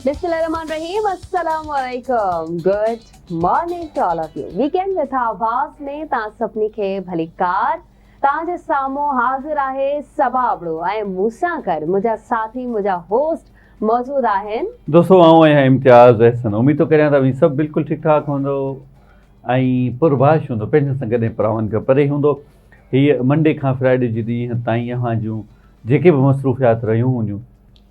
बिस्मिल्लाहिर्रहमानिर्रहीम, अस्सलाम वालेकुम, good morning to all of you. Weekend with Awaz में तव्हां सभिनी खे भली कार। तव्हांजे साम्हूं हाज़िर आहे सबाबड़ो ऐं मूंसां गॾु मुंहिंजा साथी, मुंहिंजा होस्ट मौजूद आहिनि। दोस्तों आऊं आहियां इम्तियाज़ अहसन। उम्मीद थो करियां त सभु बिल्कुलु ठीकु ठाक हूंदो ऐं पुरभाश हूंदो, पंहिंजे सां गॾु परावनि खां परे हूंदो। हीअ मंडे खां फ्राइडे जी ॾींहं ताईं अव्हां जूं जेके बि मसरूफ़ियात रहियूं हूंदियूं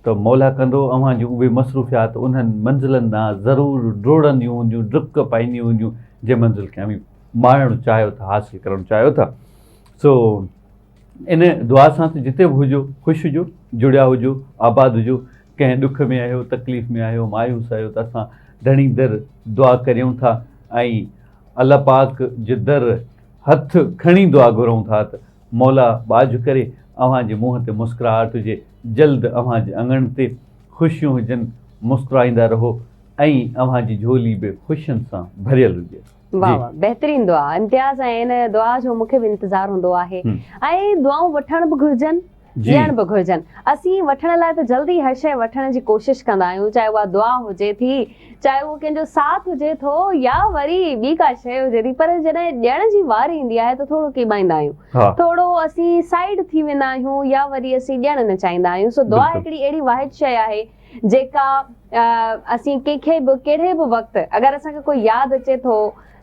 त मौला कंदो अव्हां जूं उहे मसरूफ़ियात उन्हनि मंज़िलनि ॾांहुं ज़रूरु डोड़ंदियूं हूंदियूं, डुक पाईंदियूं हूंदियूं जंहिं मंज़िल खे अव्हीं माणणु चाहियो था, हासिलु करणु चाहियो था। सो इन दुआ सां त जिते बि हुजो ख़ुशि हुजो, जुड़िया हुजो, आबाद हुजो। कंहिं ॾुख में आहियो, तकलीफ़ में आहियो, मायूस आहियो त असां घणी दर दुआ करियूं था ऐं अल्लाह पाक जे दर हथु खणी दुआ घुरूं था त मौला बाज करे अव्हांजे मुंहं ते मुस्कुराहट हुजे, जल्द अव्हांजे अङण ते ख़ुशियूं हुजनि, मुस्कुराईंदा रहो ऐं अव्हांजी झोली बि ख़ुशियुनि सां भरियल हुजे। वाह वाह, बहितरीन दुआ इम्तियाज़। ऐं इन दुआ जो मूंखे बि इंतज़ारु हूंदो आहे ऐं दुआऊं वठण बि घुरिजनि, ॾियण बि घुरिजनि। असीं वठण लाइ त जल्दी हर शइ वठण जी कोशिशि कंदा आहियूं, चाहे उहा दुआ हुजे थी, चाहे उहो कंहिंजो साथ हुजे थो या वरी ॿी का शइ हुजे थी, पर जॾहिं ॾियण जी वारी ईंदी आहे त थोरो कीॿाईंदा आहियूं, थोरो असीं साइड थी वेंदा आहियूं या वरी असीं ॾियणु न चाहींदा आहियूं। सो दुआ हिकिड़ी अहिड़ी वाहिद शइ आहे जेका असीं कंहिंखे बि कहिड़े बि वक़्तु अगरि असांखे कोई यादि अचे थो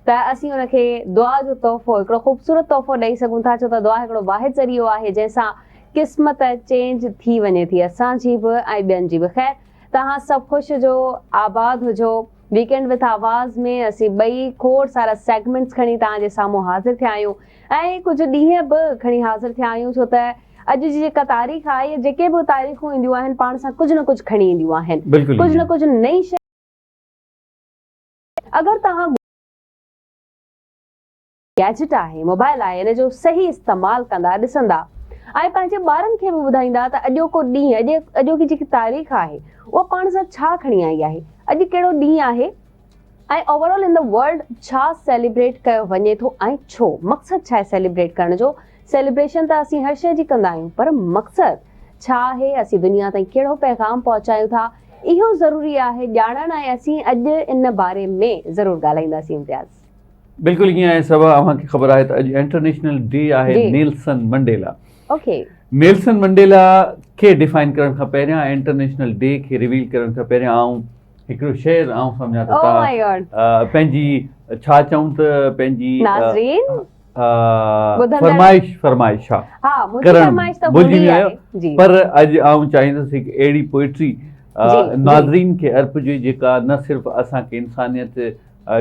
त असीं हुनखे दुआ जो तोहफ़ो, हिकिड़ो ख़ूबसूरत तोहफ़ो ॾेई सघूं था। छो त दुआ हिकिड़ो वाहिद ज़रियो आहे जंहिंसां क़िस्मत चेंज थी वञे थी, असांजी बि ऐं ॿियनि जी बि। ख़ैर, तव्हां सभु ख़ुशि हुजो, आबाद हुजो। वीकेंड विथ आवाज़ में असीं ॿई खोड़ सारा सेगमेंट्स खणी तव्हांजे साम्हूं हाज़िर थिया आहियूं ऐं कुझु ॾींहं बि खणी हाज़िर थिया आहियूं। छो त अॼु जी जेका तारीख़ आहे, जेके बि तारीख़ूं ईंदियूं आहिनि पाण सां कुझु न कुझु खणी ईंदियूं आहिनि, कुझु न कुझु नई शइ। अगरि तव्हां गैजेट आहे, मोबाइल आहे, इन जो सही इस्तेमालु कंदा, ॾिसंदा ऐं पंहिंजे ॿारनि खे बि ॿुधाईंदा त अॼोको ॾींहुं, अॼोकी जेकी तारीख़ आहे उहा पाण सां छा खणी आई आहे, अॼु कहिड़ो ॾींहुं आहे ऐं ओवरऑल इन द वर्ल्ड छा सेलिब्रेट कयो वञे थो ऐं छो, मक़सदु छा आहे सेलिब्रेट करण जो। सेलिब्रेशन त असीं हर शइ जी कंदा आहियूं, पर मक़सदु छा आहे, असीं दुनिया ताईं कहिड़ो पैगाम पहुचायूं था, इहो ज़रूरी आहे ॼाणणु ऐं असीं अॼु इन बारे में ज़रूरु ॻाल्हाईंदासीं। इम्तियाज़ बिल्कुलु ईअं आहे। सभु अव्हांखे ख़बर आहे त अॼु इंटरनेशनल डे आहे Nelson Mandela. Okay, Nelson Mandela खे डिफाइन करण खां पहिरियां, इंटरनेशनल डे खे रिवील करण खां पहिरियां आऊं हिकिड़ो शेर आऊं सम्झां त तव्हां पंहिंजी छा चऊं त पंहिंजी फरमाइश करणु भुलिजी विया आहियो, पर अॼु आऊं चाहींदुसि हिकु अहिड़ी पोइट्री नाज़रीन खे अर्पिजे जेका न सिर्फ़ु असांखे इंसानियत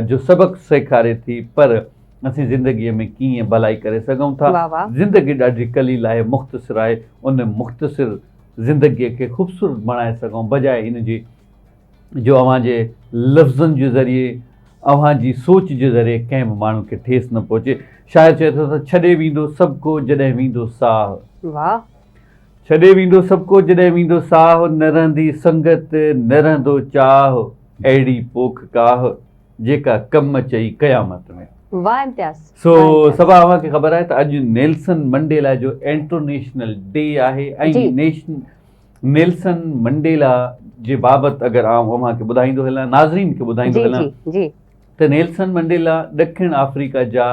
जो सबक़ु सेखारे थी, पर असीं ज़िंदगीअ में कीअं भलाई करे सघूं था। ज़िंदगी ॾाढी कलील आहे, मुख़्तसिर आहे, उन मुख़्तसिर ज़िंदगीअ खे ख़ूबसूरत बणाए सघूं बजाए इन जे जो अव्हांजे लफ़्ज़नि जे ज़रिए, अव्हांजी सोच जे ज़रिए कंहिं बि माण्हू खे ठेस न पहुचे। शाइर चए थो त छॾे वेंदो सभु को जॾहिं वेंदो साह, छॾे वेंदो सभु को जॾहिं वेंदो साह, न रहंदी संगत न रहंदो चाह, अहिड़ी पोख काह जेका कम चई क़यामत में। सो सभा अव्हांखे ख़बर आहे त अॼु नेल्सन मंडेला जो इंटरनेशनल डे आहे ऐं नेल्सन मंडेला जे बाबति अगरि आउं अव्हांखे ॿुधाईंदो हलां, नाज़रीन खे ॿुधाईंदो हलां त नेल्सन मंडेला ॾखिण अफ्रीका जा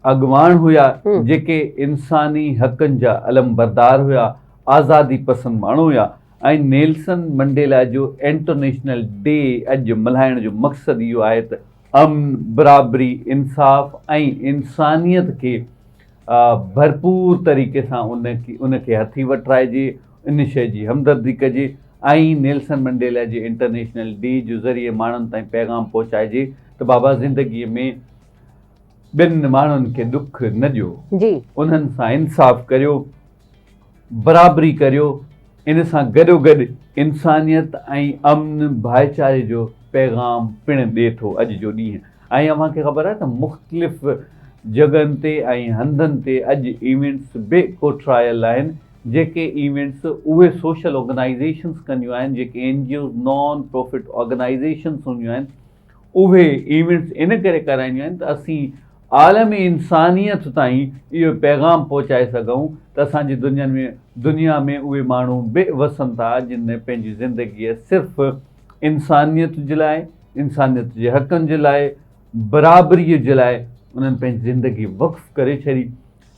अॻवान हुया जेके इंसानी हक़नि जा अलम बरदार हुया, आज़ादी पसंदि माण्हू हुया। ऐं नेल्सन मंडेला जो इंटरनेशनल डे अॼु मल्हाइण जो मक़सदु इहो आहे त अमन, बराबरी, इंसाफ़ ऐं इंसानियत खे भरपूर तरीक़े सां उनखे हथी वठाइजे, इन शइ जी हमदर्दी कजे ऐं नेल्सन मंडेला जे इंटरनेशनल डे जो ज़रिए माण्हुनि ताईं पैगाम पहुचाइजे त बाबा ज़िंदगीअ में ॿियनि माण्हुनि खे ॾुख न ॾियो, उन्हनि सां इंसाफ़ करियो, बराबरी करियो। इन सां गॾोगॾु इंसानियत ऐं अमन भाईचारे जो पैगाम पिणु ॾिए थो अॼु जो ॾींहुं। ऐं अव्हांखे ख़बर आहे त मुख़्तलिफ़ जॻहनि ते ऐं हंधनि ते अॼु इवेंट्स बि कोठरायल आहिनि, जेके इवेंट्स उहे सोशल ऑर्गेनाइज़ेशन्स कंदियूं आहिनि, जेके NGOs नॉन प्रॉफिट ऑर्गेनाइज़ेशन्स हूंदियूं आहिनि, उहे इवेंट्स इन करे कराईंदियूं आहिनि त असीं आलमी इंसानियत ताईं इहो पैगाम पहुचाए सघूं त असांजी दुनिया में उहे माण्हू बि वसनि था जिन पंहिंजी ज़िंदगीअ सिर्फ़ु इंसानियत जे लाइ, इंसानियत जे हक़नि जे लाइ, बराबरीअ जे लाइ उन्हनि पंहिंजी ज़िंदगी वक़्फ़ करे छॾी।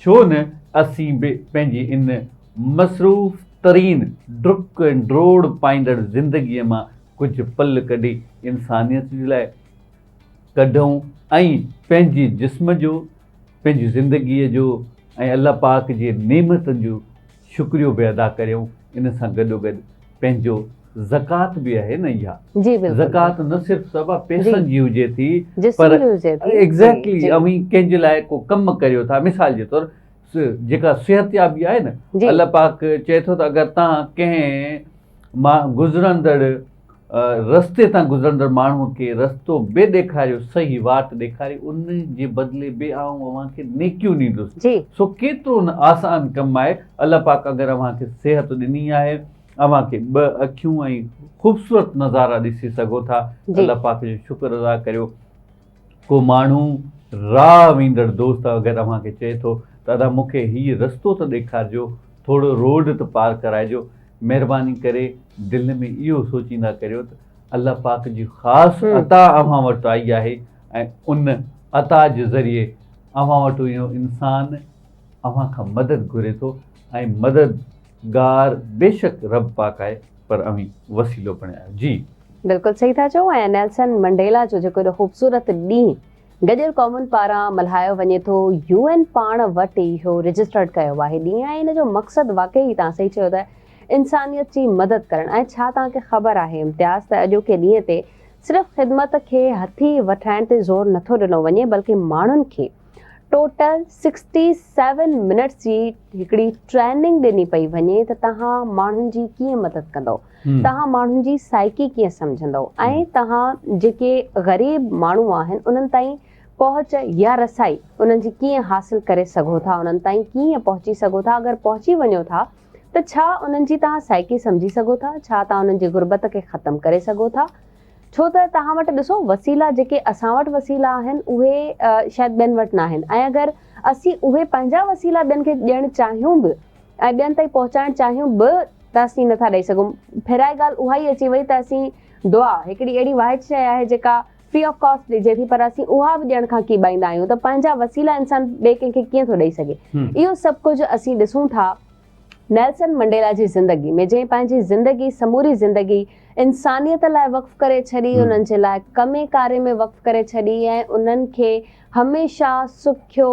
छो न असीं बि पंहिंजी इन मसरूफ़ तरीन डुक ऐं ड्रोड़ पाईंदड़ ज़िंदगीअ मां कुझु पल कढी इंसानियत जे लाइ कढूं ऐं पंहिंजी जिस्म जो, पंहिंजी ज़िंदगीअ जो ऐं अल्लाह पाक जे नेमतनि जो शुक्रियो बि अदा करियूं। इन सां गॾोगॾु पंहिंजो ज़कात बि आहे न, इहा ज़कात न सिर्फ़ु सभु पैसनि जी हुजे थी, पर एग्ज़ैक्टली अवी कंहिंजे लाइ को कमु करियो था। मिसाल जे तौरु जेका सिहतयाबी आहे न, अल्लाह पाक चए थो त अगरि तव्हां कंहिं गुज़रंदड़ रस्ते तां गुज़रंदड़ माण्हूअ खे रस्तो बि ॾेखारियो, सही वाट ॾेखारे, उन जे बदिले बि अव्हांखे नेकियूं ॾींदुसि। सो केतिरो न आसान कमु आहे। अल्लाह पाक अगरि अव्हांखे सिहत ॾिनी आहे, अव्हांखे 2 अखियूं ऐं ख़ूबसूरत नज़ारा ॾिसी सघो था, अल्लाह पाक जो शुक्र अदा करियो। को माण्हू राह वेंदड़ दोस्त अगरि अव्हांखे चए थो त दादा मूंखे हीउ रस्तो त ॾेखारिजो, थोरो रोड त पार कराइजो, महिरबानी करे दिलि में इहो सोचींदा करियो त अल्लाह पाक जी ख़ासि अता अव्हां वटि आई आहे ऐं उन अता जे ज़रिए अव्हां वटि इहो इंसानु अव्हां खां मदद घुरे थो ऐं मददगार बेशक रब पाक आहे, पर अवी वसीलो बणायो। जी बिल्कुलु सही था चओ। ऐं नेल्सन मंडेला जो जेको एॾो ख़ूबसूरत ॾींहुं गॾियल क़ौमुनि पारां मल्हायो वञे थो, UN पाण वटि इहो रजिस्टर्ड कयो आहे ॾींहुं, ऐं इन जो मक़सदु वाक़ई तव्हां सही चयो त इंसानियत जी मदद करणु। ऐं छा तव्हांखे ख़बर आहे इम्तियाज़ त अॼोके ॾींहं ते सिर्फ़ु ख़िदमत खे हथी वठाइण ते ज़ोर नथो ॾिनो वञे, बल्कि माण्हुनि खे टोटल 67 मिनट्स जी हिकिड़ी ट्रेनिंग ॾिनी पई वञे त तव्हां माण्हुनि जी कीअं मदद कंदव, तव्हां माण्हुनि जी साइकी कीअं सम्झंदव, ऐं तव्हां जेके ग़रीब माण्हू आहिनि उन्हनि ताईं पहुच या रसाई उन्हनि जी कीअं हासिल करे सघो था, उन्हनि ताईं कीअं पहुची सघो था। अगरि पहुची वञो था त छा उन्हनि जी तव्हां साइकी सम्झी सघो था, छा तव्हां उन्हनि जी गुरबत खे ख़तमु करे सघो था। छो त तव्हां वटि ॾिसो, वसीला जेके असां वटि वसीला आहिनि उहे शायदि ॿियनि वटि न आहिनि, ऐं अगरि असीं उहे पंहिंजा वसीला ॿियनि खे ॾियणु चाहियूं बि ऐं ॿियनि ताईं पहुचाइणु चाहियूं बि त असीं नथा ॾेई सघूं। फिराई ॻाल्हि उहा ई अची वई त असीं दुआ हिकिड़ी अहिड़ी वाहिद शइ आहे जेका फ्री ऑफ कॉस्ट ॾिजे थी, पर असीं उहा बि ॾियण खां कीॿाईंदा आहियूं, त पंहिंजा वसीला इंसान ॿिए कंहिंखे कीअं थो ॾेई सघे। इहो सभु कुझु असीं ॾिसूं था नेल्सन मंडेला जी ज़िंदगी में, जंहिं पंहिंजी ज़िंदगी समूरी ज़िंदगी इंसानियत लाइ वक़्फ़ करे छॾी, उन्हनि जे लाइ कमे कारे में वक़्फ़ करे छॾी, ऐं उन्हनि खे हमेशह सुखियो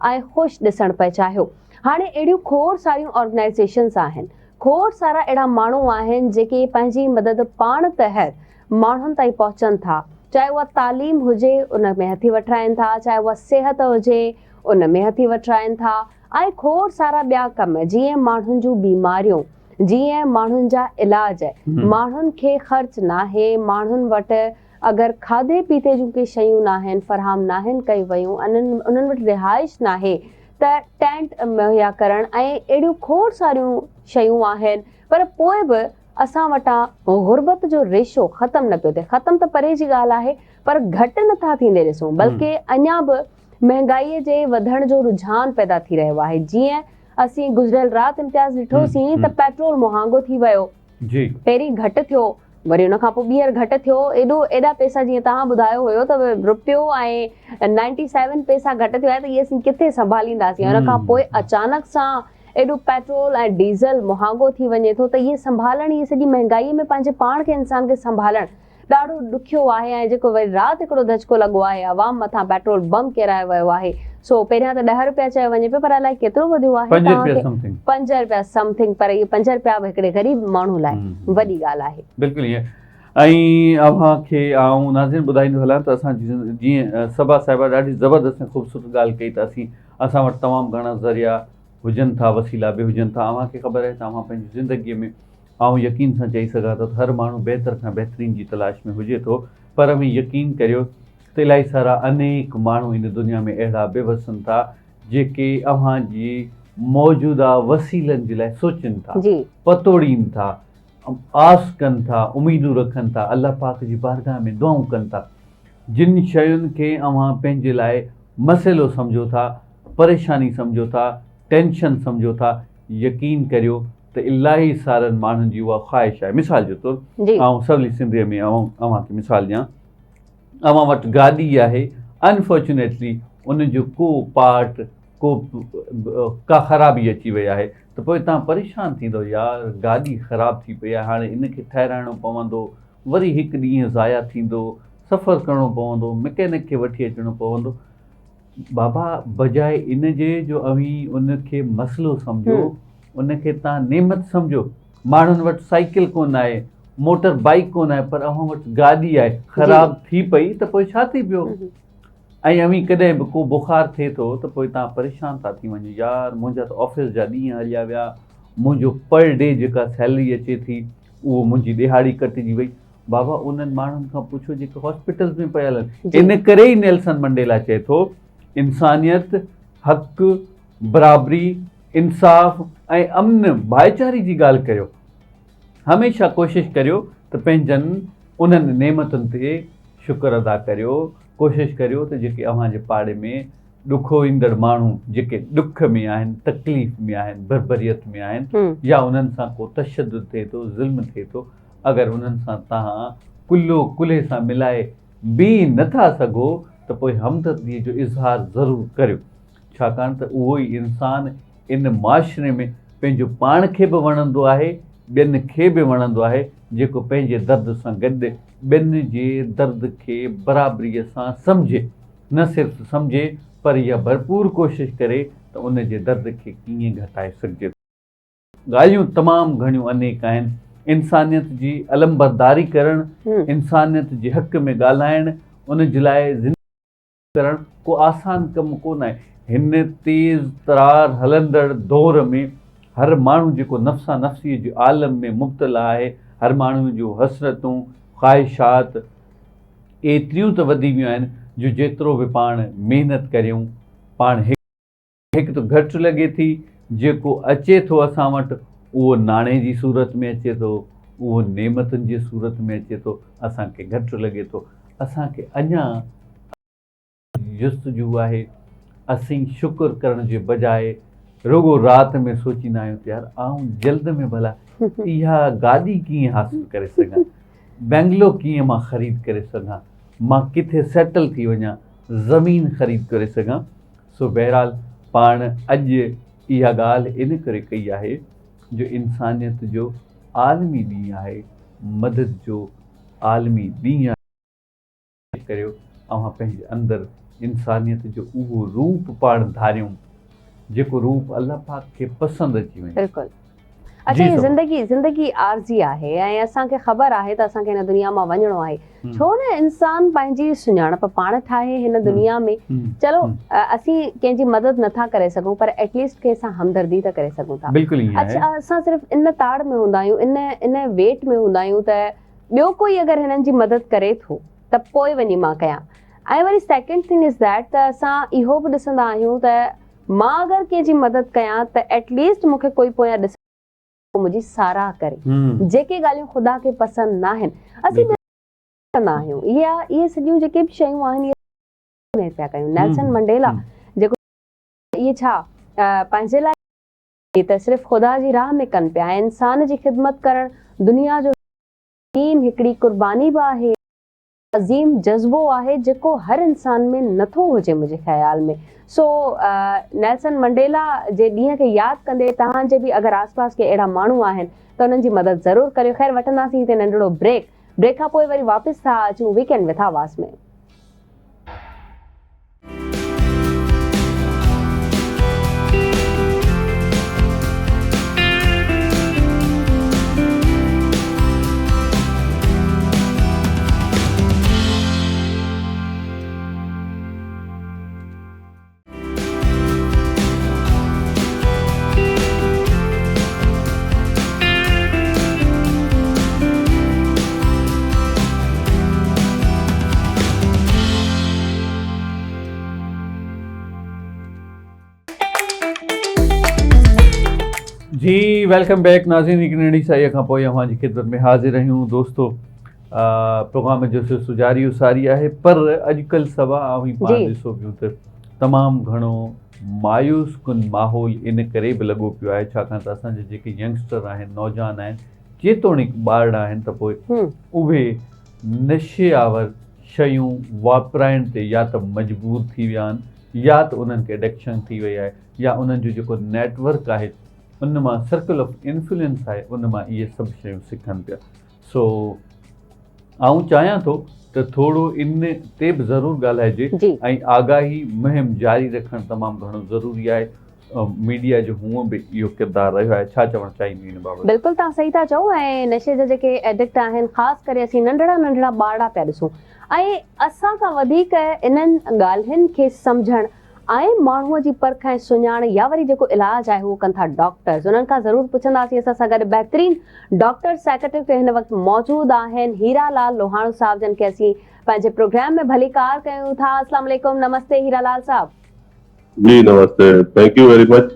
ऐं ख़ुशि ॾिसणु पिए चाहियो। हाणे अहिड़ियूं खोड़ सारियूं ऑर्गेनाइज़ेशन्स आहिनि, खोड़ सारा अहिड़ा माण्हू आहिनि जेके पंहिंजी मदद पाण तहत माण्हुनि ताईं पहुचनि था, चाहे उहा तालीम हुजे उन में हथी वठाइनि था, चाहे उहा सिहत हुजे उन में हथी वठाइनि था, ऐं खोड़ सारा ॿिया कम जीअं माण्हुनि जूं बीमारियूं, जीअं माण्हुनि जा इलाज, माण्हुनि खे ख़र्च नाहे, माण्हुनि वटि अगरि खाधे पीते जूं के शयूं न आहिनि, फरहाम न आहिनि कई वयूं, उन्हनि वटि रिहाइश नाहे त टेंट मुहैया करणु, ऐं अहिड़ियूं खोड़ सारियूं शयूं आहिनि, पर पोइ बि असां वटां गुरबत जो रेशो ख़तमु न पियो थिए। ख़तमु त परे जी ॻाल्हि आहे, पर घटि नथा थींदे ॾिसूं, बल्कि अञा बि महांगाईअ जे वधण जो रुझान पैदा थी रहियो आहे। जीअं असीं गुज़िरियल राति इम्तियाज़ ॾिठोसीं त पेट्रोल महांगो थी वियो, पहिरीं घटि थियो, वरी उन खां पोइ ॿीहर घटि थियो, एॾा पैसा जीअं तव्हां ॿुधायो हुयो त रुपयो ऐं 97 पैसा घटि थियो आहे, त इहे असीं किथे संभालींदासीं। उन खां पोइ अचानक सां एॾो पेट्रोल ऐं डीज़ल महांगो थी वञे थो, त इहे संभालणु, इहे सॼी महांगाईअ में पंहिंजे पाण खे इंसान खे संभालणु ॾाढो ॾुखियो आहे। ऐं जेको वरी राति हिकिड़ो धचको लॻो आहे, अवाम मथां पेट्रोल बम किरायो वियो आहे। सो पहिरियां त 10 रुपया चयो वञे पियो, पर अलाए केतिरो वधियो आहे, 5 रुपया समथिंग, पर इहे 5 रुपया बि हिकिड़े ग़रीब माण्हू लाइ वॾी ॻाल्हि आहे। बिल्कुलु ईअं। ऐं अव्हांखे आउं नाज़रीन ॿुधाईंदो हलां त असां जीअं सबा साहिबा ॾाढी ज़बरदस्त ऐं ख़ूबसूरत ॻाल्हि कई त असां वटि तमामु घणा ज़रिया हुजनि था, वसीला बि हुजनि था। अव्हांखे ख़बर आहे त अव्हां पंहिंजी ज़िंदगीअ में आउं यकीन सां चई सघां थो त हर माण्हू बहितर खां बहितरीन जी तलाश में हुजे थो, पर अवी यकीन करियो त इलाही सारा अनेक माण्हू इन दुनिया में अहिड़ा बि वसनि था जेके अव्हांजी मौजूदा वसीलनि जे लाइ सोचनि था, पतोड़ीनि था, आस कनि था, उमीदूं रखनि था, अल्लाह पाक जी बारगाह में दुआऊं कनि था। जिन शयुनि खे अव्हां पंहिंजे लाइ मसइलो सम्झो था, परेशानी सम्झो था, टेंशन सम्झो था, यकीन करियो त इलाही सारनि माण्हुनि जी उहा ख़्वाहिश आहे। मिसाल जे तौरु ऐं सवली सिंधीअ में अव्हांखे मिसाल ॾियां, अव्हां वटि गाॾी आहे, अनफॉर्चुनेटली उनजो को पार्ट का ख़राबी अची वई आहे त पोइ तव्हां परेशान थींदो, यार गाॾी ख़राबु थी पई आहे, हाणे इनखे ठहिराइणो पवंदो, वरी हिकु ॾींहुं ज़ाया थींदो, सफ़रु करिणो पवंदो, मैकेनिक खे वठी अचिणो पवंदो। बाबा बजाए इन जे जो अवीं उनखे मसइलो सम्झो, उनखे तव्हां नेमत सम्झो। माण्हुनि वटि साइकिल कोन आहे, मोटर बाइक कोन आहे, पर अव्हां वटि गाॾी आहे, ख़राबु थी पई त पोइ छा थी पियो? ऐं अवीं कॾहिं बि को बुख़ार थिए थो त पोइ तव्हां परेशान था थी वञो, यार मुंहिंजा त ऑफिस जा ॾींहं हलिया विया, मुंहिंजो पर डे जेका सैलरी अचे थी उहो मुंहिंजी ॾिहाड़ी कटिजी वई। बाबा उन्हनि माण्हुनि खां पुछो जेके हॉस्पिटल्स में पियल आहिनि। इन करे ई नेल्सन मंडेला चए थो इंसानियत, हक़, बराबरी, इंसाफ़ ऐं अमन भाईचारे जी ॻाल्हि करियो। हमेशह कोशिशि करियो त पंहिंजनि उन्हनि नेमतुनि ते शुक्र अदा करियो। कोशिशि करियो त जेके अव्हांजे पाड़े में ॾुखो ईंदड़ माण्हू जेके ॾुख में आहिनि, तकलीफ़ में आहिनि, बरबरीयत में आहिनि, या उन्हनि सां को तशद्दुद थिए थो, ज़ुल्म थिए थो, अगरि उन्हनि सां तव्हां कुल्लो कुल्हे सां मिलाए बीह नथा सघो त पोइ हमदर्दीअ जो इज़हार ज़रूरु करियो। छाकाणि त उहो ई इंसानु इन मुआशिरे में पंहिंजो पाण खे बि वणंदो आहे, ॿियनि खे बि वणंदो आहे, जेको पंहिंजे दर्द सां गॾु ॿियनि जे दर्द खे बराबरीअ सां सम्झे, न सिर्फ़ु सम्झे पर इहा भरपूर कोशिशि करे त उन जे दर्द खे कीअं घटाए सघिजे। ॻाल्हियूं तमामु घणियूं अनेक आहिनि। इंसानियत जी अलमबरदारी करणु, इंसानियत जे हक़ में ॻाल्हाइणु, उन जे लाइ ज़िंदगी करणु को आसान कमु कोन आहे। हिन तेज़ तरार हलंदड़ दौर में हर माण्हू जेको नफ़्सा नफ़्सीअ जे आलम में मुब्तला आहे, हर माण्हू जूं हसरतूं, ख़्वाहिशात एतिरियूं त वधी वियूं आहिनि जो जेतिरो बि पाण महिनत करियूं, पाण हिकु त घटि लॻे थी, जेको अचे थो असां वटि उहो नाणे जी सूरत में अचे थो, उहो नेमतुनि जी सूरत में अचे थो, असांखे घटि लॻे थो। असांखे अञा जुस्तजू आहे। असीं शुक्र करण जे बजाए रुगो राति में सोचींदा आहियूं त यार आऊं जल्द में भला इहा गाॾी कीअं हासिलु करे सघां, बेंगलो कीअं मां ख़रीद करे सघां, मां किथे सेटल थी वञा, ज़मीन ख़रीद करे सघां। सो बहरहाल पाण अॼु इहा ॻाल्हि इन करे कई आहे जो इंसानियत जो आलमी ॾींहुं आहे, मदद जो आलमी ॾींहुं आहे। करियो अव्हां पंहिंजे अंदरि इंसानियत जो उहो रूप पाण धारियूं जेको रूप अल्लाह पाक खे पसंदि अची वञे। बिल्कुलु। अच्छा, ये ज़िंदगी आर्ज़ी आहे ऐं असांखे ख़बर आहे त असांखे हिन दुनिया मां वञिणो आहे। छो न इंसान पंहिंजी सुञाणप पाण ठाहे हिन दुनिया में। चलो असीं कंहिंजी मदद नथा करे सघूं पर एटलीस्ट कंहिंसां हमदर्दी त करे सघूं था। अच्छा, असां सिर्फ़ु इन ताड़ में हूंदा आहियूं, इन वेट में हूंदा आहियूं त ॿियो कोई अगरि हिननि जी मदद करे थो त पोइ वञी मां कयां। ऐं वरी सेकेंड थिंग इज़ दैट त असां इहो बि ॾिसंदा आहियूं त मां अगरि कंहिंजी मदद कयां त एटलीस्ट मूंखे कोई पोयां ॾिस मुंहिंजी साराह करे। जेके ॻाल्हियूं ख़ुदा खे पसंदि न आहिनि असीं कंदा आहियूं, इहे सॼियूं जेके बि शयूं आहिनि इहे पिया कयूं। नेल्सन मंडेला जेको इहे छा पंहिंजे लाइ त सिर्फ़ु ख़ुदा जी राह में कनि पिया, इंसान जी ख़िदमत करणु दुनिया जो हिकिड़ी कुर्बानी बि आहे, अज़ीम जज़्बो आहे जेको हर इंसान में नथो हुजे मुंहिंजे ख़्याल में। सो नेल्सन मंडेला जे ॾींहं खे यादि कंदे तव्हांजे बि अगरि आसपास के अहिड़ा माण्हू आहिनि त उन्हनि जी मदद ज़रूरु करियो। ख़ैर वठंदासीं हिते नंढिड़ो ब्रेक खां पोइ वरी वापसि था अचूं वीकेंड विथ आवाज़ में। जी वेलकम बैक नाज़रीन। हिकु नंढी साईअ खां पोइ अव्हांजी ख़िदमत में हाज़िर आहियूं। दोस्तो प्रोग्राम जो सिलसिलो जारी सारी आहे पर अॼुकल्ह सवा पाण ॾिसो पियूं त तमामु घणो मायूस कुन माहौल इन करे बि लॻो पियो आहे छाकाणि त असांजे जेके यंगस्टर आहिनि नौजवान आहिनि जेतोणीकि ॿार आहिनि त पोइ उहे नशे आवर शयूं वापराइण ते या त मजबूर थी विया आहिनि या त उन्हनि खे एडिक्शन थी वई आहे या उन्हनि जो जेको नेटवर्क आहे उन मां सर्कल ऑफ इन्फ्लुएंस आहे उन मां इहे सभु शयूं सिखनि पिया। सो आउं चाहियां थो त थोरो इन ते बि ज़रूरु ॻाल्हाइजे ऐं आगाही मुहिम जारी रखणु तमामु घणो ज़रूरी आहे। मीडिया जो हूअं बि इहो किरदारु रहियो आहे। छा चवणु चाहींदी इन बाबति? बिल्कुलु तव्हां सही था चओ ऐं नशे जा जेके एडिक्ट आहिनि ख़ासि करे असीं नंढड़ा नंढड़ा ॿार पिया ॾिसूं ऐं असां खां वधीक इन्हनि ॻाल्हियुनि खे सम्झणु ऐं माण्हूअ जी परख ऐं सुञाण या वरी जेको इलाजु आहे उहो कनि था डॉक्टर्स। उन्हनि खां ज़रूरु पुछंदासीं। असां सां गॾु बहितरीनु डॉक्टर साइकेट्रिस्ट हिन वक़्तु मौजूदु आहिनि हीरालाल लोहाणो साहब जिन खे असीं पंहिंजे प्रोग्राम में भलीकार कयूं था। अस्सलाम वालेकुम, नमस्ते हीरालाल साहब। जी नमस्ते, थैंक यू वेरी मच।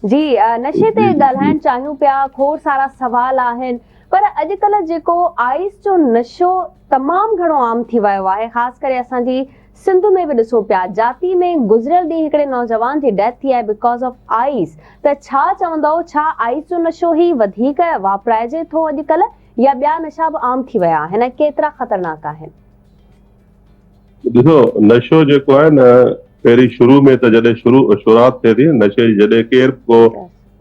जी नशे ते ॻाल्हाइण चाहियूं पिया, खोड़ सारा सवाल आहिनि पर अॼुकल्ह जेको आइस जो नशो तमामु घणो आम थी वियो आहे ख़ासि करे असांजी सिंध में बि ॾिसूं पिया। जाती में गुज़िरियल ॾींहुं हिकिड़े नौजवान जी डेथ थी आहे बिकॉज़ ऑफ आइस। त छा चवंदव, छा आइस जो नशो ई वधीक वापराइजे थो अॼुकल्ह या ॿिया नशा बि आम थी विया आहिनि, केतिरा ख़तरनाक आहिनि? ॾिसो, नशो जेको आहे न पहिरीं शुरू में त जॾहिं शुरूआत थिए थी नशे जी, जॾहिं केरु को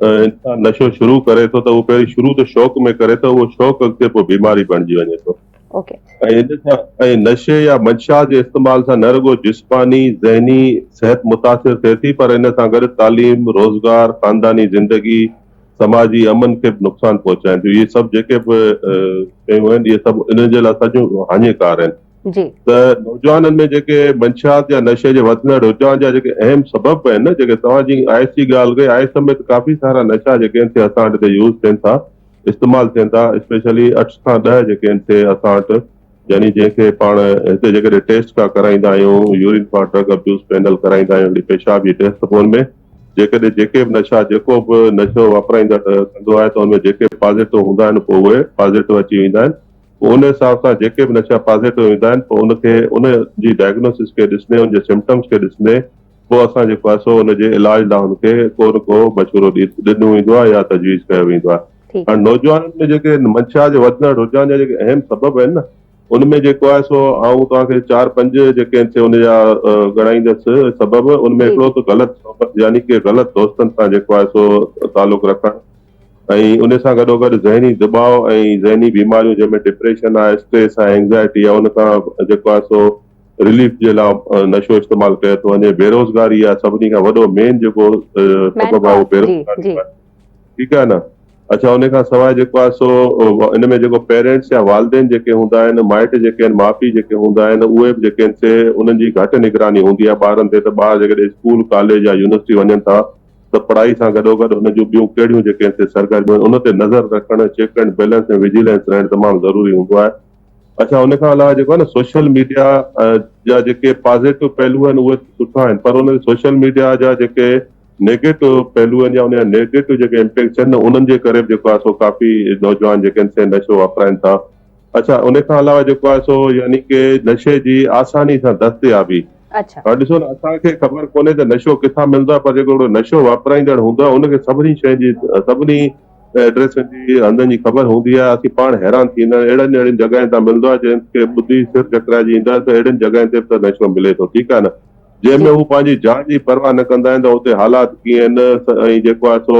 इंसान नशो शुरू करे थो त उहो पहिरीं शुरू त शौक़ में करे थो, उहो शौक़ अॻिते पोइ बीमारी बणिजी वञे थो। ऐं नशे या मंशा जे इस्तेमाल सां न रुॻो जिस्मानी ज़हनी सिहत मुतासिर थिए थी पर इन सां गॾु तालीम, रोज़गार, ख़ानदानी ज़िंदगी, समाजी अमन खे बि नुक़सान पहुचाइनि थियूं। इहे सभु जेके बि शयूं आहिनि इहे सभु इन जे लाइ सॼो हानिकार आहिनि। त नौजवाननि में जेके मंशात या नशे जे वधंदड़ रुझान जा जेके अहम सबब आहिनि न, जेके तव्हांजी आइस जी ॻाल्हि कई, आइस में त काफ़ी सारा नशा जेके आहिनि असां वटि यूज़ थियनि था, इस्तेमालु थियनि था। स्पेशली 8 खां 10 जेके आहिनि असां वटि, यानी जंहिंखे पाण हिते जेकॾहिं टेस्ट पिया कराईंदा आहियूं, urine for drug abuse panel कराईंदा आहियूं, पेशाब जी टेस्ट, पोइ हुनमें जेकॾहिं जेके बि नशा जेको बि नशो वापराईंदा कंदो आहे त हुनमें जेके पॉज़िटिव हूंदा आहिनि पोइ उहे पॉज़िटिव अची वेंदा आहिनि। पोइ उन हिसाब सां जेके बि नशा पॉज़िटिव ईंदा आहिनि पोइ उनखे उन जी डायग्नोसिस खे ॾिसंदे, उनजे सिम्पटम्स खे ॾिसंदे पोइ असां जेको आहे सो उनजे इलाज लाइ हुनखे को न को मशवरो ॾिनो वेंदो आहे या तजवीज़ कयो वेंदो आहे। हाणे नौजवाननि में जेके मंशा जे वधंदड़ रुझान जा जेके अहम सबब आहिनि न, उनमें जेको आहे सो आऊं तव्हांखे 4-5 जेके आहिनि उनजा ॻणाईंदुसि सबब। उनमें हिकिड़ो त ग़लति सोबत, यानी कि ग़लति दोस्तनि सां जेको आहे सो तालुक़ु रखणु, ऐं उन सां गॾोगॾु ज़हनी दबाव ऐं ज़हनी बीमारियूं जंहिंमें डिप्रेशन आहे, स्ट्रेस आहे, एंग्ज़ाइटी आहे, उन खां जेको आहे सो रिलीफ जे लाइ नशो इस्तेमालु कयो थो वञे। बेरोज़गारी आहे, सभिनी खां वॾो मेन जेको सबब आहे उहो बेरोज़गारी आहे। ठीकु आहे न। अच्छा, उन खां सवाइ जेको आहे सो इन में जेको पेरेंट्स या वालिदेन जेके हूंदा आहिनि, माइट जेके आहिनि, माउ पीउ जेके हूंदा आहिनि, उहे बि जेके आहिनि से उन्हनि जी घटि निगरानी हूंदी आहे ॿारनि ते। त ॿार जेकॾहिं स्कूल, कॉलेज या यूनिवर्सिटी वञनि था त पढ़ाई सां गॾोगॾु हुन जूं ॿियूं कहिड़ियूं जेके आहिनि सरकारियूं उन ते नज़र रखणु, चेक एंड बैलेंस ऐं विजिलेंस रहणु तमामु ज़रूरी हूंदो आहे। अच्छा, उन खां अलावा जेको आहे न सोशल मीडिया जा जेके पॉज़िटिव पहलू आहिनि उहे सुठा आहिनि, पर उन सोशल मीडिया जा जेके नेगेटिव पहलू आहिनि या उन जा नेगेटिव जेके इम्पैक्ट्स आहिनि उन्हनि जे करे जेको आहे सो काफ़ी नौजवान जेके आहिनि से नशो वापराइनि था। अच्छा, उन खां अलावा जेको आहे सो यानी कि नशे जी आसानी सां दस्तयाबी। हाणे ॾिसो न, असांखे ख़बर कोन्हे त नशो किथां मिलंदो आहे, पर जेको नशो वापराईंदड़ हूंदो आहे उनखे सभिनी शइ जी, सभिनी एड्रेसनि जी, हंधनि जी ख़बर हूंदी आहे। असीं पाण हैरान थींदा आहियूं, अहिड़नि जॻहियुनि तां मिलंदो आहे जंहिंखे ॿुधी सिर चकराइजी ईंदा त अहिड़ियुनि जॻहियुनि ते बि त नशो मिले थो। ठीकु आहे न। जंहिंमें हू पंहिंजी जान जी परवाह न कंदा आहिनि त हुते हालात कीअं आहिनि ऐं जेको आहे सो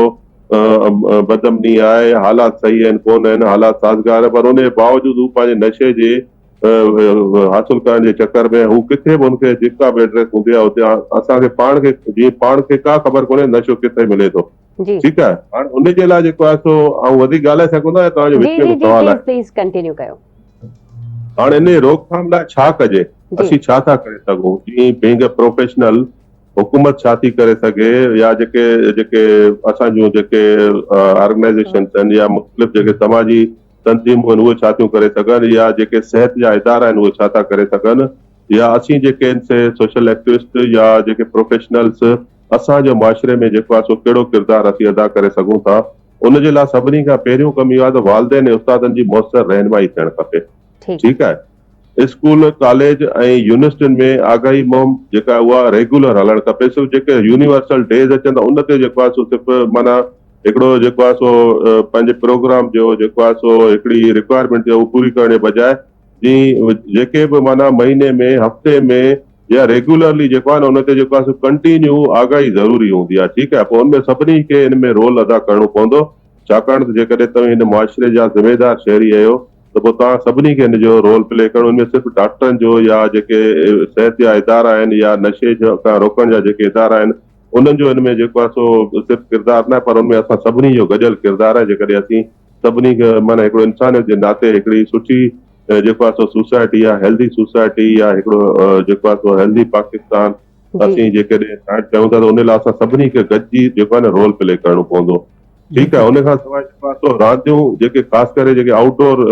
बदमनी आहे, हालात सही आहिनि कोन आहिनि, हालात साज़गार, पर उन जे बावजूदि हू पंहिंजे नशे जे हासिल करण जे चक्कर में हू किथे बि हुनखे जेका बि एड्रेस हूंदी आहे हुते असांखे पाण खे, जीअं पाण खे का ख़बर कोन्हे नशो किथे मिले थो। ठीकु आहे। हाणे उनजे लाइ जेको आहे सो ऐं वधीक ॻाल्हाए सघंदो आहियां, तव्हांजो विच में सवाल आहे। हाणे इन रोकथाम लाइ छा कजे, असीं छा था करे सघूं? जीअं बीइंग अ प्रोफेशनल हुकूमत छा थी करे सघे, या जेके असांजूं जेके ऑर्गेनाइज़ेशन्स आहिनि या मुख़्तलिफ़ जेके समाजी तंज़ीमूं आहिनि उहे छा थियूं करे सघनि, या जेके सिहत जा इदारा आहिनि उहे छा था करे सघनि, या असीं जेके आहिनि से सोशल एक्टिविस्ट या जेके प्रोफेशनल्स असांजे मुआशिरे में जेको आहे सो कहिड़ो किरदारु असीं अदा करे सघूं था। उनजे लाइ सभिनी खां पहिरियों कमु इहो आहे त वालिदेन ऐं उस्तादनि जी मुयसर रहनुमाई थियणु खपे। ठीकु आहे। स्कूल कॉलेज ऐं यूनिवर्सिटियुनि में आगाही मुहिम जेका उहा रेगुलर हलणु खपे। सिर्फ़ु जेके यूनिवर्सल डेज अचनि था उन ते जेको आहे सो सिर्फ़ु माना हिकिड़ो जेको आहे सो पंहिंजे प्रोग्राम जो जेको आहे सो हिकिड़ी रिक्वायरमेंट जो पूरी करण जे बजाए जीअं जेके बि माना महीने में हफ़्ते में या रेगुलरली जेको आहे न उन ते जेको आहे सो कंटिन्यू आगाही ज़रूरी हूंदी आहे। ठीकु आहे, पोइ उनमें सभिनी खे हिन में रोल अदा करणो पवंदो, छाकाणि त जेकॾहिं तव्हां हिन मुआशिरे जा ज़िमेदार शहरी आहियो त पोइ तव्हां सभिनी खे हिन जो रोल प्ले करणो। उनमें सिर्फ़ु डॉक्टरनि जो या जेके सिहत जा इदारा आहिनि या नशे खां रोकण जा जेके इदारा आहिनि उन्हनि जो हिन में जेको आहे सो सिर्फ़ु किरदारु न, पर उनमें असां सभिनी जो गॾियल किरदारु आहे। जेकॾहिं असीं सभिनी खे माना हिकिड़ो इंसानियत जे नाते हिकिड़ी सुठी जेको आहे सो सोसाइटी आहे, हेल्दी सोसाइटी या हिकिड़ो जेको आहे सो हेल्दी पाकिस्तान असीं जेकॾहिं ठाहिणु चाहियूं था त उन लाइ असां सभिनी खे गॾिजी जेको आहे न रोल प्ले करणो पवंदो। ठीकु आहे, उन खां सवाइ जेको आहे सो रांदियूं जेके ख़ासि करे जेके आउटडोर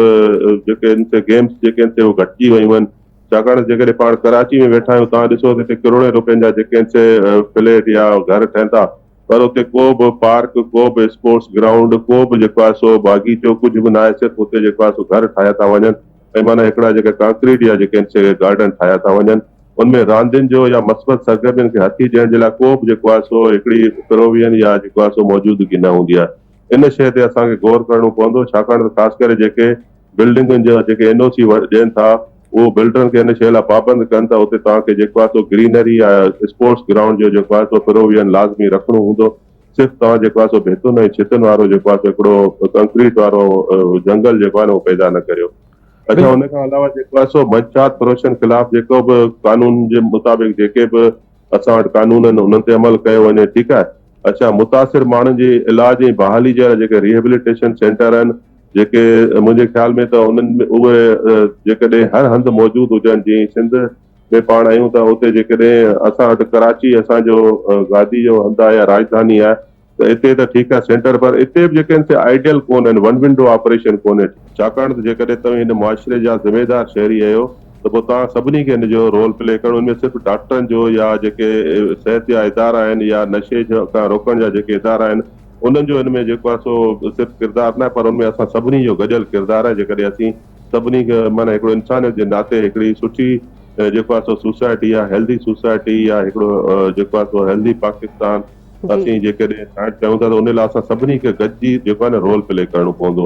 जेके इन ते गेम्स जेके आहिनि उहे घटिजी वियूं आहिनि, छाकाणि जेकॾहिं पाण कराची में वेठा आहियूं तव्हां ॾिसो हिते करोड़े रुपयनि जा जेके आहिनि फ्लैट या घर ठहनि था, पर उते को बि पार्क, को बि स्पोर्ट्स ग्राउंड, को बि जेको आहे सो बाग़ीचो कुझु बि न आहे। सिर्फ़ु उते जेको आहे सो घर ठाहिया था वञनि ऐं माना हिकिड़ा जेके कांक्रीट या जेके आहिनि से गार्डन ठाहिया था वञनि। उनमें रांदियुनि जो या मस्बत सरगर्मियुनि खे हथी ॾियण जे लाइ को बि जेको आहे सो हिकिड़ी प्रोविजन या जेको आहे सो मौजूदगी न हूंदी आहे। इन शइ ते असांखे गौर करणो पवंदो, छाकाणि त ख़ासि करे जेके बिल्डिंगुनि जा जेके NOC ॾियनि था उहो बिल्डरनि खे इन शइ लाइ पाबंद कनि था। उते तव्हांखे जेको आहे सो ग्रीनरी या स्पोर्ट्स ग्राउंड जो जेको आहे सो प्रोविजन लाज़मी रखिणो हूंदो। सिर्फ़ु तव्हां जेको आहे सो भितुनि ऐं छितुनि वारो जेको आहे सो हिकिड़ो कंक्रीट वारो जंगल जेको आहे न उहो पैदा न करियो। अच्छा, हुन खां अलावा जेको आहे सो मंशात फ़रोशनि ख़िलाफ़ जेको बि कानून जे मुताबिक़ जेके बि असां वटि कानून आहिनि उन्हनि ते अमल कयो वञे। ठीकु आहे। अच्छा, मुतासिर माण्हुनि जी इलाज ऐं बहाली जे लाइ जेके रिहेबिलिटेशन सेंटर आहिनि जेके मुंहिंजे ख़्याल में त उन्हनि में उहे जेकॾहिं हर हंधि मौजूदु हुजनि। जीअं सिंध में पाण आहियूं त उते जेकॾहिं असां वटि कराची असांजो गादी जो हंधि आहे या राजधानी आहे त हिते त ठीकु आहे सेंटर, पर हिते बि जेके आहिनि से आइडियल कोन आहिनि, वन विंडो ऑपरेशन कोन्हे। छाकाणि त जेकॾहिं तव्हां हिन मुआशिरे जा ज़िमेदार शहरी आहियो त पोइ तव्हां सभिनी खे हिन जो रोल प्ले करणो। उनमें सिर्फ़ु डॉक्टरनि जो या जेके सिहत जा इदारा आहिनि या नशे खां रोकण जा जेके इदारा आहिनि उन्हनि जो हिन में जेको आहे सो सिर्फ़ु किरदारु न, पर उनमें असां सभिनी जो गॾियल किरदारु आहे। जेकॾहिं असीं सभिनी खे माना हिकिड़ो इंसानियत जे नाते हिकिड़ी सुठी जेको आहे सो सोसाइटी आहे, हेल्दी सोसाइटी या हिकिड़ो जेको आहे सो हेल्दी पाकिस्तान असीं जेकॾहिं ठाहिणु चाहियूं था त उन लाइ असां सभिनी खे गॾिजी जेको आहे न रोल प्ले करणो पवंदो।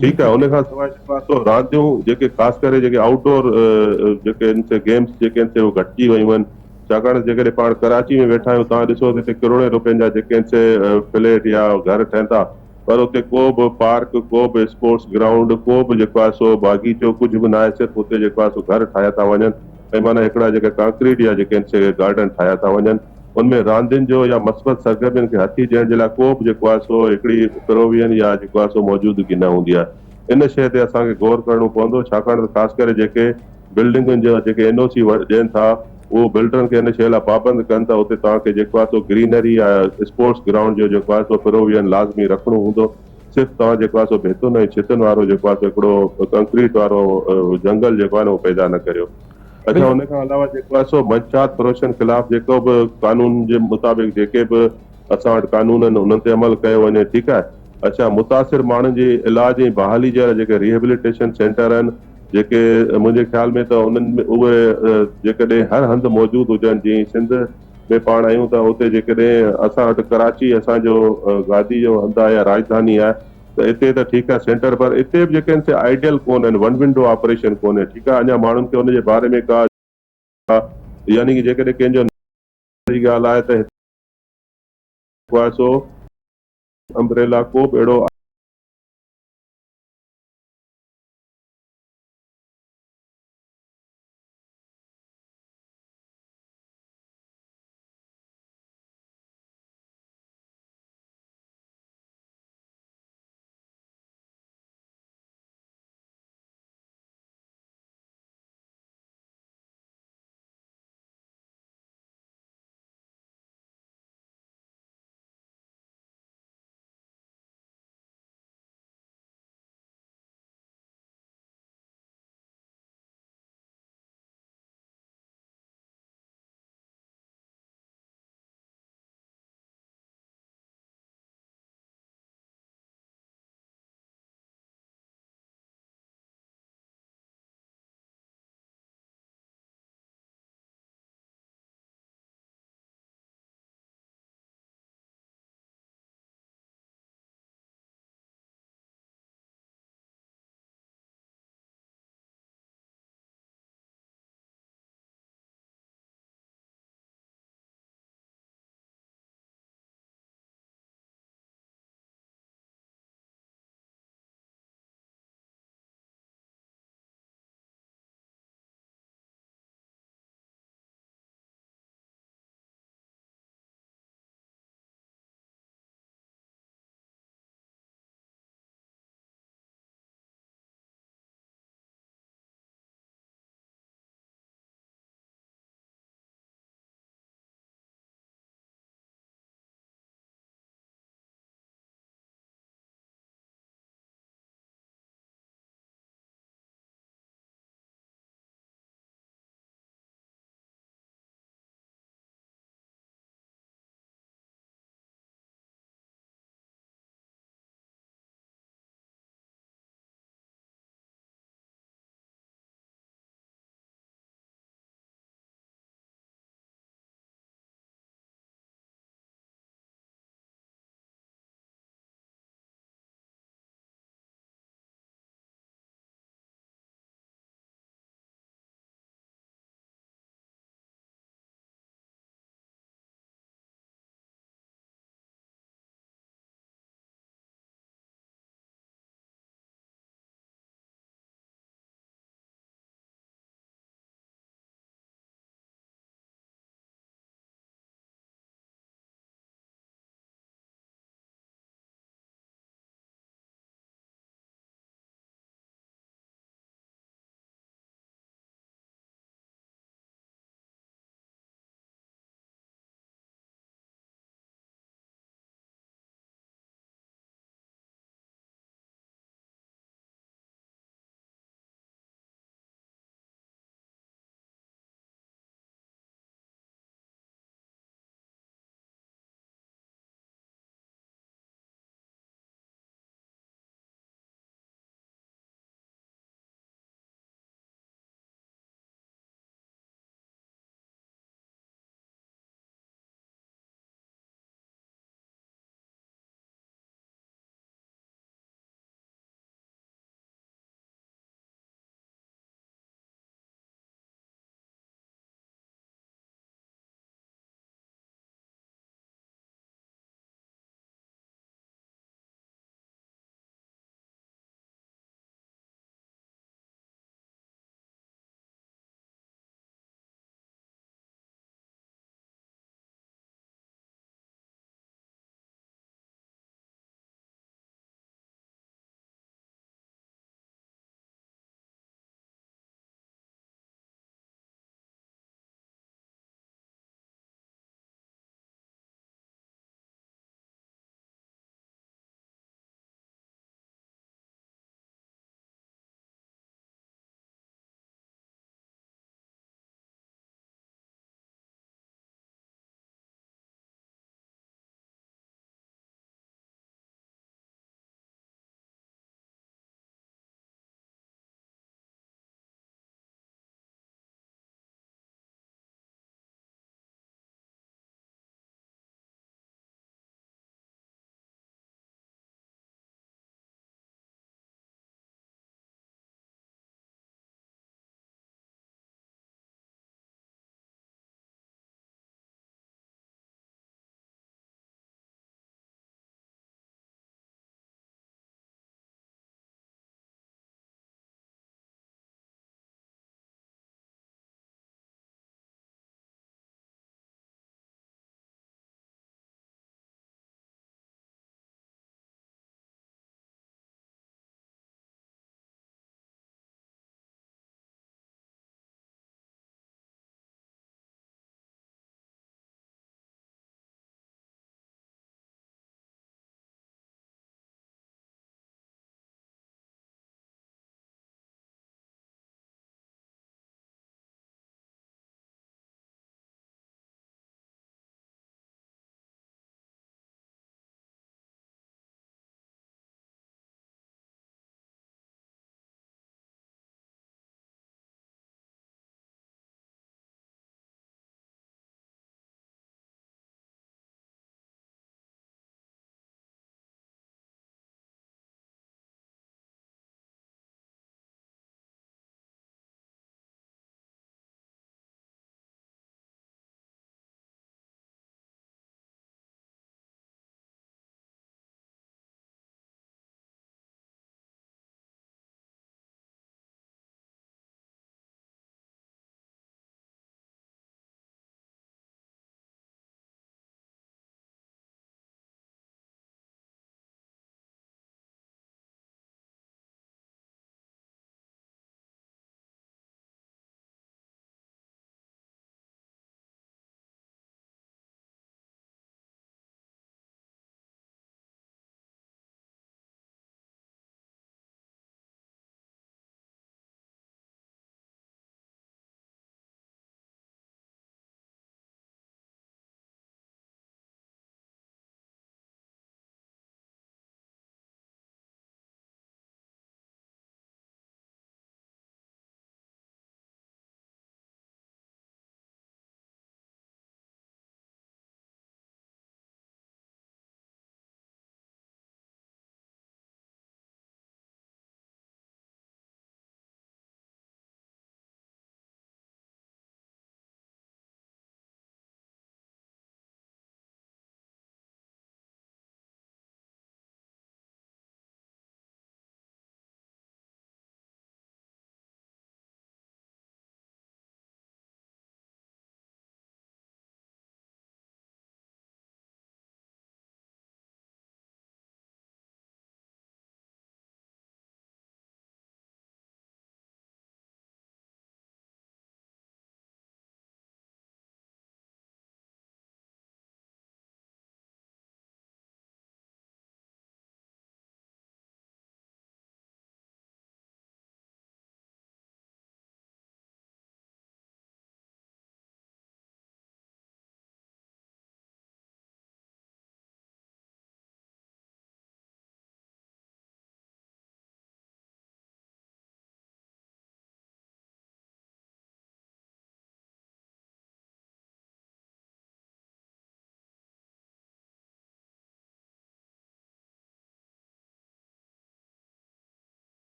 ठीकु आहे, उन खां सवाइ जेको आहे सो रांदियूं जेके ख़ासि करे जेके आउटडोर जेके इन ते गेम्स जेके आहिनि उहे घटिजी वियूं आहिनि, छाकाणि जेकॾहिं पाण कराची में वेठा आहियूं तव्हां ॾिसो हिते करोड़े रुपयनि जा जेके आहिनि से फ्लैट या घर ठहनि था, पर उते को बि पार्क, को बि स्पोर्ट्स ग्राउंड, को बि जेको आहे सो बाग़ीचो कुझु बि न आहे। सिर्फ़ु उते जेको आहे सो घर ठाहिया था वञनि ऐं माना हिकिड़ा जेके कांक्रीट या जेके आहिनि से गार्डन ठाहिया था वञनि। उनमें रांदियुनि जो या मस्बत सरगर्मियुनि खे हथी ॾियण जे लाइ को बि जेको आहे सो हिकिड़ी प्रोविजन या जेको आहे सो मौजूदगी न हूंदी आहे। इन शइ ते असांखे गौर करणो पवंदो, छाकाणि त ख़ासि करे जेके बिल्डिंगुनि जा जेके NOC ॾियनि था उहो बिल्डरनि खे हिन शइ लाइ पाबंद कनि था। उते तव्हांखे जेको आहे सो ग्रीनरी या स्पोर्ट्स ग्राउंड जो जेको आहे सो प्रोविजन लाज़मी रखिणो हूंदो। सिर्फ़ु तव्हां जेको आहे सो भितुनि ऐं छितुनि वारो जेको आहे सो हिकिड़ो कंक्रीट वारो जंगल जेको आहे न उहो पैदा न करियो। अच्छा, हुन खां अलावा जेको आहे सो मंशात फ़रोशनि ख़िलाफ़ जेको बि कानून जे मुताबिक़ जेके बि असां वटि कानून आहिनि उन्हनि ते अमल कयो वञे। ठीकु आहे। अच्छा, मुतासिर माण्हुनि जी इलाज ऐं बहाली जे लाइ जेके रिहेबिलिटेशन सेंटर आहिनि जेके मुंहिंजे ख़्याल में त उन्हनि में उहे जेकॾहिं हर हंधि मौजूदु हुजनि। जीअं सिंध में पाण आहियूं त उते जेकॾहिं असां वटि कराची असांजो गादी जो हंधि आहे या राजधानी आहे त हिते त ठीकु आहे सेंटर, पर हिते बि जेके आहिनि से आइडियल कोन आहिनि, वन विंडो ऑपरेशन कोन्हे। ठीकु आहे, अञा माण्हुनि खे उनजे बारे में का यानी कि जेकॾहिं कंहिंजो ॻाल्हि आहे त हिकु आहे सो अम्ब्रेला को बि अहिड़ो